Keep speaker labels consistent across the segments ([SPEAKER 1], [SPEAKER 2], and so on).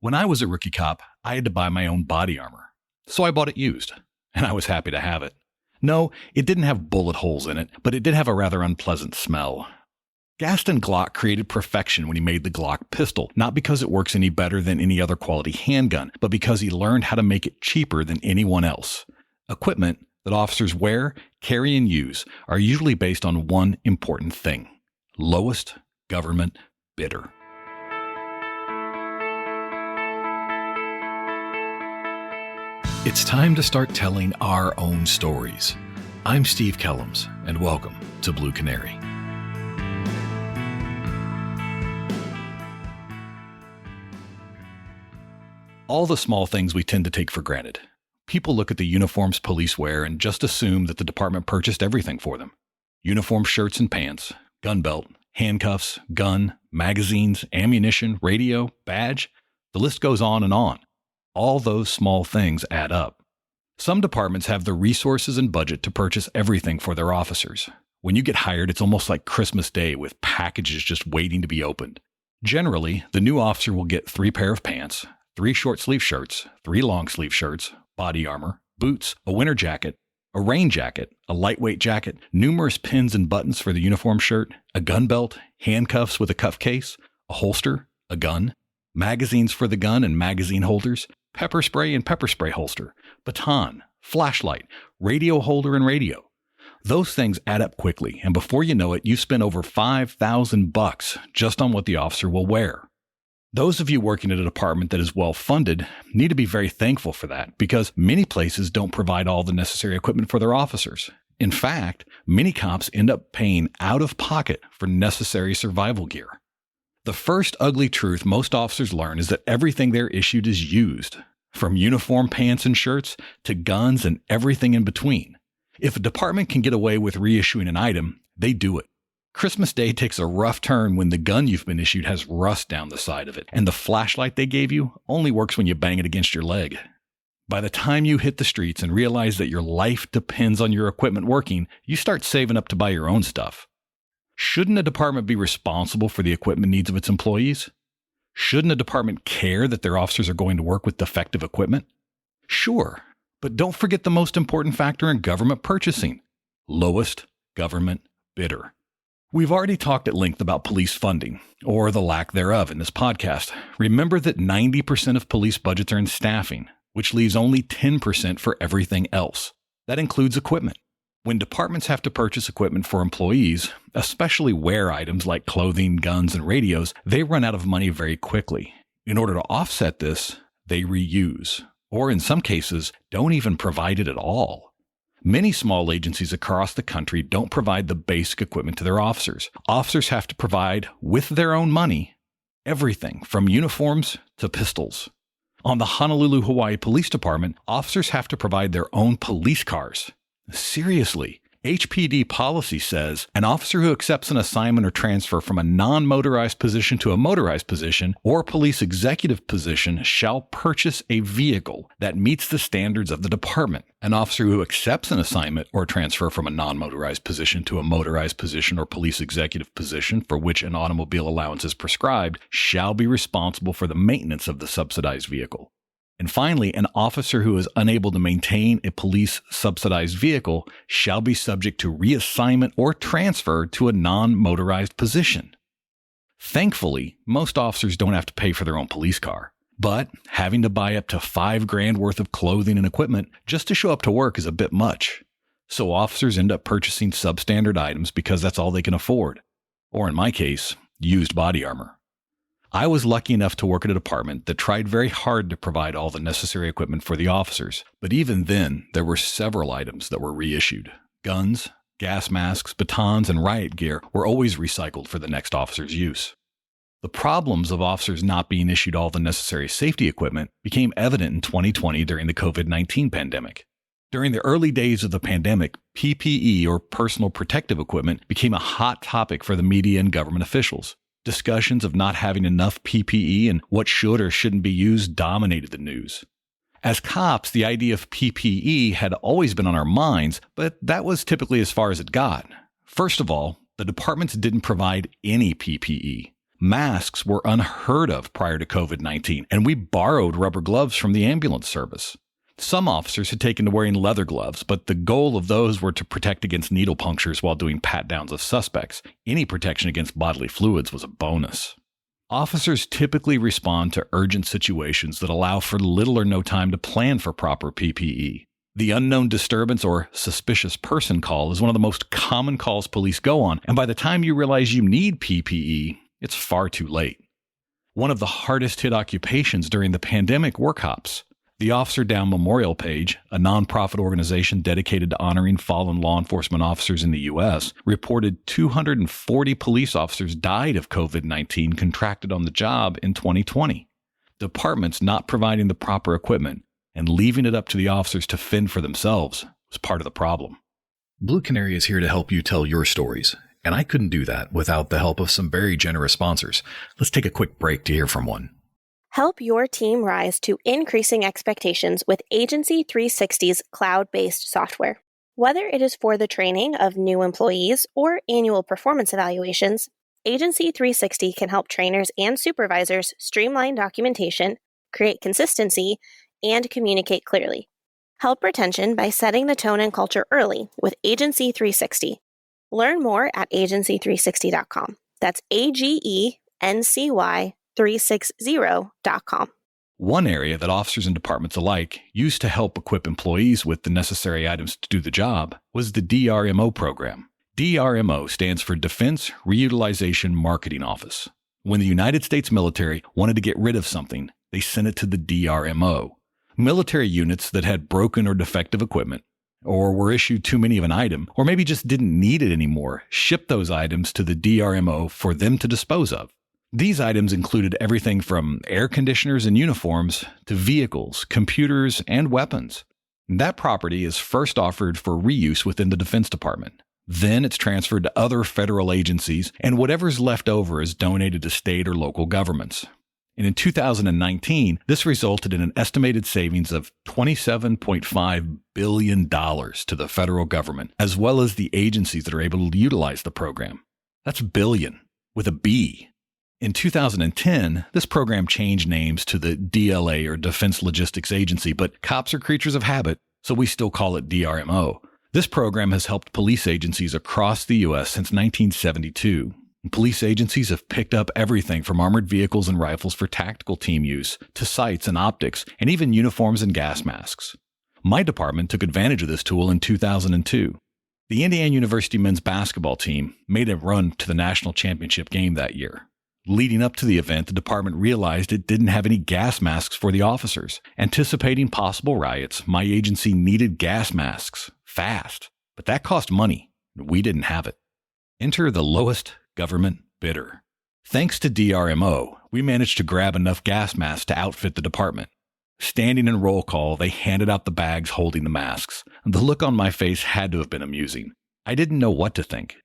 [SPEAKER 1] When I was a rookie cop, I had to buy my own body armor. So I bought it used, and I was happy to have it. No, it didn't have bullet holes in it, but it did have a rather unpleasant smell. Gaston Glock created perfection when he made the Glock pistol, not because it works any better than any other quality handgun, but because he learned how to make it cheaper than anyone else. Equipment that officers wear, carry, and use are usually based on one important thing: lowest government bidder. It's time to start telling our own stories. I'm Steve Kellums, and welcome to Blue Canary. All the small things we tend to take for granted. People look at the uniforms police wear and just assume that the department purchased everything for them. Uniform shirts and pants, gun belt, handcuffs, gun, magazines, ammunition, radio, badge. The list goes on and on. All those small things add up. Some departments have the resources and budget to purchase everything for their officers. When you get hired, it's almost like Christmas Day with packages just waiting to be opened. Generally, the new officer will get 3 pair of pants, 3 short sleeve shirts, 3 long sleeve shirts, body armor, boots, a winter jacket, a rain jacket, a lightweight jacket, numerous pins and buttons for the uniform shirt, a gun belt, handcuffs with a cuff case, a holster, a gun, magazines for the gun and magazine holders, pepper spray and pepper spray holster, baton, flashlight, radio holder and radio. Those things add up quickly, and before you know it, you've spent over $5,000 just on what the officer will wear. Those of you working at a department that is well funded need to be very thankful for that, because many places don't provide all the necessary equipment for their officers. In fact, many cops end up paying out of pocket for necessary survival gear. The first ugly truth most officers learn is that everything they're issued is used, from uniform pants and shirts to guns and everything in between. If a department can get away with reissuing an item, they do it. Christmas Day takes a rough turn when the gun you've been issued has rust down the side of it, and the flashlight they gave you only works when you bang it against your leg. By the time you hit the streets and realize that your life depends on your equipment working, you start saving up to buy your own stuff. Shouldn't a department be responsible for the equipment needs of its employees? Shouldn't a department care that their officers are going to work with defective equipment? Sure, but don't forget the most important factor in government purchasing: lowest government bidder. We've already talked at length about police funding, or the lack thereof, in this podcast. Remember that 90% of police budgets are in staffing, which leaves only 10% for everything else. That includes equipment. When departments have to purchase equipment for employees, especially wear items like clothing, guns, and radios, they run out of money very quickly. In order to offset this, they reuse, or in some cases, don't even provide it at all. Many small agencies across the country don't provide the basic equipment to their officers. Officers have to provide, with their own money, everything from uniforms to pistols. On the Honolulu, Hawaii Police Department, officers have to provide their own police cars. Seriously, HPD policy says an officer who accepts an assignment or transfer from a non-motorized position to a motorized position or police executive position shall purchase a vehicle that meets the standards of the department. An officer who accepts an assignment or transfer from a non-motorized position to a motorized position or police executive position for which an automobile allowance is prescribed shall be responsible for the maintenance of the subsidized vehicle. And finally, an officer who is unable to maintain a police subsidized vehicle shall be subject to reassignment or transfer to a non-motorized position. Thankfully, most officers don't have to pay for their own police car, but having to buy up to $5,000 worth of clothing and equipment just to show up to work is a bit much. So officers end up purchasing substandard items because that's all they can afford. Or in my case, used body armor. I was lucky enough to work at a department that tried very hard to provide all the necessary equipment for the officers, but even then, there were several items that were reissued. Guns, gas masks, batons, and riot gear were always recycled for the next officer's use. The problems of officers not being issued all the necessary safety equipment became evident in 2020 during the COVID-19 pandemic. During the early days of the pandemic, PPE, or personal protective equipment, became a hot topic for the media and government officials. Discussions of not having enough PPE and what should or shouldn't be used dominated the news. As cops, the idea of PPE had always been on our minds, but that was typically as far as it got. First of all, the departments didn't provide any PPE. Masks were unheard of prior to COVID-19, and we borrowed rubber gloves from the ambulance service. Some officers had taken to wearing leather gloves, but the goal of those were to protect against needle punctures while doing pat-downs of suspects. Any protection against bodily fluids was a bonus. Officers typically respond to urgent situations that allow for little or no time to plan for proper PPE. The unknown disturbance or suspicious person call is one of the most common calls police go on, and by the time you realize you need PPE, it's far too late. One of the hardest hit occupations during the pandemic were cops. The Officer Down Memorial Page, a nonprofit organization dedicated to honoring fallen law enforcement officers in the U.S., reported 240 police officers died of COVID-19 contracted on the job in 2020. Departments not providing the proper equipment and leaving it up to the officers to fend for themselves was part of the problem. Blue Canary is here to help you tell your stories, and I couldn't do that without the help of some very generous sponsors. Let's take a quick break to hear from one.
[SPEAKER 2] Help your team rise to increasing expectations with Agency 360's cloud-based software. Whether it is for the training of new employees or annual performance evaluations, Agency 360 can help trainers and supervisors streamline documentation, create consistency, and communicate clearly. Help retention by setting the tone and culture early with Agency 360. Learn more at agency360.com. That's AGENCY 360.com.
[SPEAKER 1] One area that officers and departments alike used to help equip employees with the necessary items to do the job was the DRMO program. DRMO stands for Defense Reutilization Marketing Office. When the United States military wanted to get rid of something, they sent it to the DRMO. Military units that had broken or defective equipment, or were issued too many of an item, or maybe just didn't need it anymore, shipped those items to the DRMO for them to dispose of. These items included everything from air conditioners and uniforms to vehicles, computers, and weapons. That property is first offered for reuse within the Defense Department. Then it's transferred to other federal agencies, and whatever's left over is donated to state or local governments. And in 2019, this resulted in an estimated savings of $27.5 billion to the federal government, as well as the agencies that are able to utilize the program. That's billion, with a B. In 2010, this program changed names to the DLA, or Defense Logistics Agency, but cops are creatures of habit, so we still call it DRMO. This program has helped police agencies across the U.S. since 1972. Police agencies have picked up everything from armored vehicles and rifles for tactical team use to sights and optics, and even uniforms and gas masks. My department took advantage of this tool in 2002. The Indiana University men's basketball team made a run to the national championship game that year. Leading up to the event, the department realized it didn't have any gas masks for the officers. Anticipating possible riots, my agency needed gas masks fast, but that cost money. We didn't have it. Enter the lowest government bidder. Thanks to DRMO, we managed to grab enough gas masks to outfit the department. Standing in roll call, they handed out the bags holding the masks. The look on my face had to have been amusing. I didn't know what to think.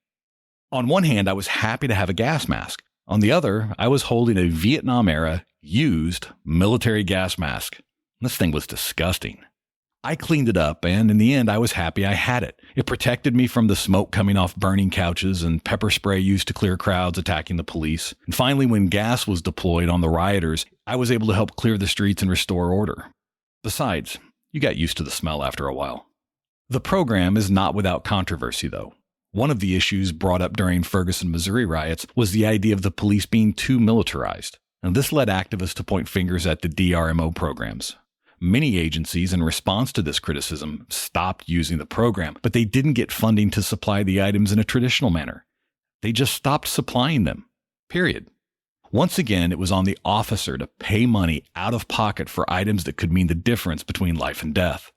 [SPEAKER 1] On one hand, I was happy to have a gas mask. On the other, I was holding a Vietnam-era, used military gas mask. This thing was disgusting. I cleaned it up, and in the end, I was happy I had it. It protected me from the smoke coming off burning couches and pepper spray used to clear crowds attacking the police. And finally, when gas was deployed on the rioters, I was able to help clear the streets and restore order. Besides, you got used to the smell after a while. The program is not without controversy, though. One of the issues brought up during Ferguson, Missouri riots was the idea of the police being too militarized. And this led activists to point fingers at the DRMO programs. Many agencies, in response to this criticism, stopped using the program, but they didn't get funding to supply the items in a traditional manner. They just stopped supplying them. Period. Once again, it was on the officer to pay money out of pocket for items that could mean the difference between life and death.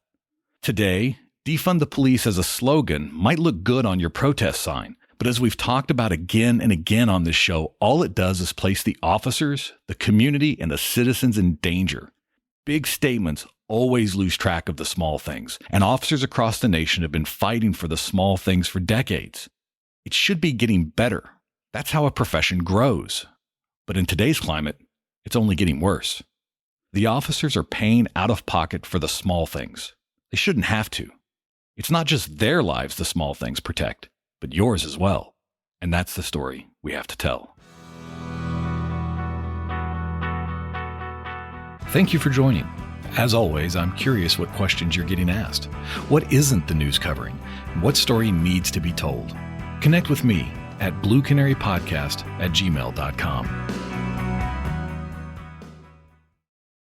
[SPEAKER 1] Today, defund the police as a slogan might look good on your protest sign, but as we've talked about again and again on this show, all it does is place the officers, the community, and the citizens in danger. Big statements always lose track of the small things, and officers across the nation have been fighting for the small things for decades. It should be getting better. That's how a profession grows. But in today's climate, it's only getting worse. The officers are paying out of pocket for the small things. They shouldn't have to. It's not just their lives the small things protect, but yours as well. And that's the story we have to tell. Thank you for joining. As always, I'm curious what questions you're getting asked. What isn't the news covering? What story needs to be told? Connect with me at bluecanarypodcast@gmail.com.